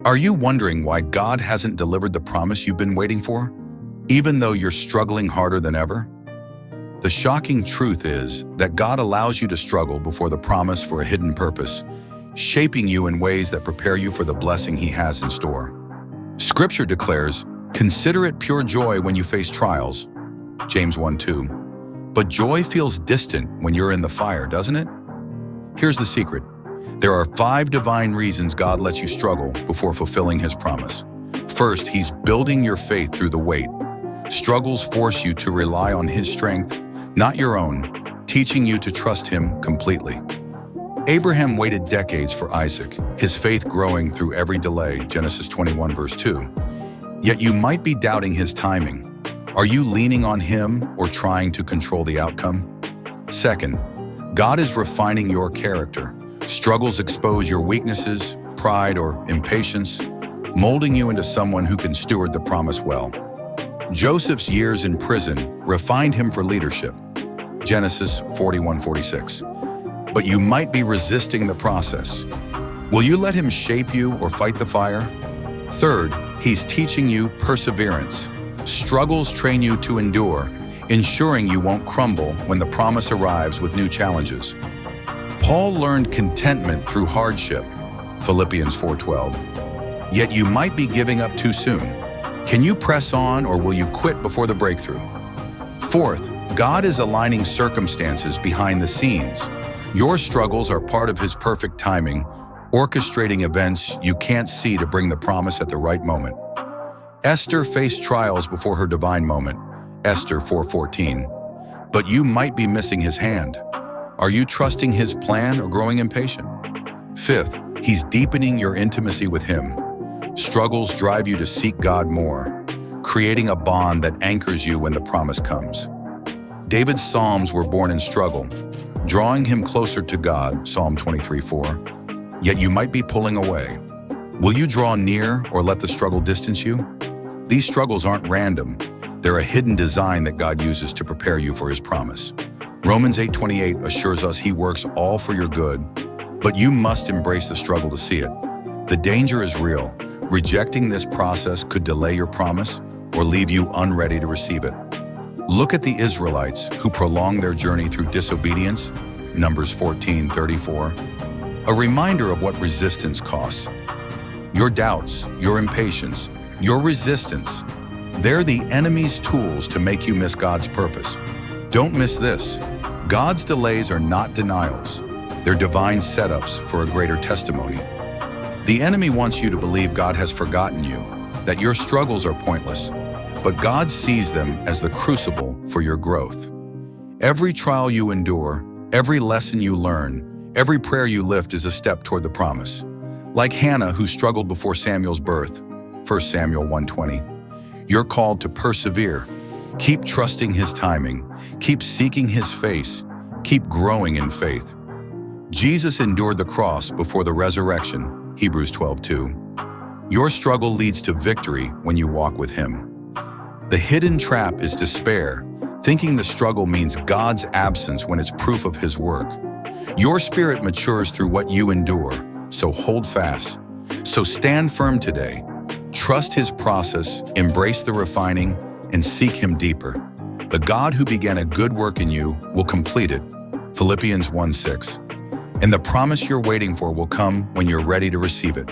Are you wondering why God hasn't delivered the promise you've been waiting for, even though you're struggling harder than ever? The shocking truth is that God allows you to struggle before the promise for a hidden purpose, shaping you in ways that prepare you for the blessing He has in store. Scripture declares, "Consider it pure joy when you face trials," James 1:2. But joy feels distant when you're in the fire, doesn't it? Here's the secret. There are 5 divine reasons God lets you struggle before fulfilling His promise. First, He's building your faith through the wait. Struggles force you to rely on His strength, not your own, teaching you to trust Him completely. Abraham waited decades for Isaac, his faith growing through every delay, Genesis 21 verse 2. Yet you might be doubting His timing. Are you leaning on Him or trying to control the outcome? Second, God is refining your character. Struggles expose your weaknesses, pride, or impatience, molding you into someone who can steward the promise well. Joseph's years in prison refined him for leadership, Genesis 41:46. But you might be resisting the process. Will you let Him shape you or fight the fire? Third, He's teaching you perseverance. Struggles train you to endure, ensuring you won't crumble when the promise arrives with new challenges. Paul learned contentment through hardship, Philippians 4:12. Yet you might be giving up too soon. Can you press on, or will you quit before the breakthrough? Fourth, God is aligning circumstances behind the scenes. Your struggles are part of His perfect timing, orchestrating events you can't see to bring the promise at the right moment. Esther faced trials before her divine moment, Esther 4:14. But you might be missing His hand. Are you trusting His plan or growing impatient? Fifth, He's deepening your intimacy with Him. Struggles drive you to seek God more, creating a bond that anchors you when the promise comes. David's Psalms were born in struggle, drawing him closer to God, Psalm 23:4. Yet you might be pulling away. Will you draw near or let the struggle distance you? These struggles aren't random. They're a hidden design that God uses to prepare you for His promise. Romans 8:28 assures us He works all for your good, but you must embrace the struggle to see it. The danger is real. Rejecting this process could delay your promise or leave you unready to receive it. Look at the Israelites who prolonged their journey through disobedience, Numbers 14:34. A reminder of what resistance costs. Your doubts, your impatience, your resistance, they're the enemy's tools to make you miss God's purpose. Don't miss this. God's delays are not denials. They're divine setups for a greater testimony. The enemy wants you to believe God has forgotten you, that your struggles are pointless, but God sees them as the crucible for your growth. Every trial you endure, every lesson you learn, every prayer you lift is a step toward the promise. Like Hannah, who struggled before Samuel's birth, 1 Samuel 1:20. You're called to persevere. Keep trusting His timing. Keep seeking His face. Keep growing in faith. Jesus endured the cross before the resurrection, Hebrews 12:2. Your struggle leads to victory when you walk with Him. The hidden trap is despair, thinking the struggle means God's absence when it's proof of His work. Your spirit matures through what you endure, so hold fast. So stand firm today. Trust His process, embrace the refining, and seek Him deeper. The God who began a good work in you will complete it, Philippians 1:6. And the promise you're waiting for will come when you're ready to receive it.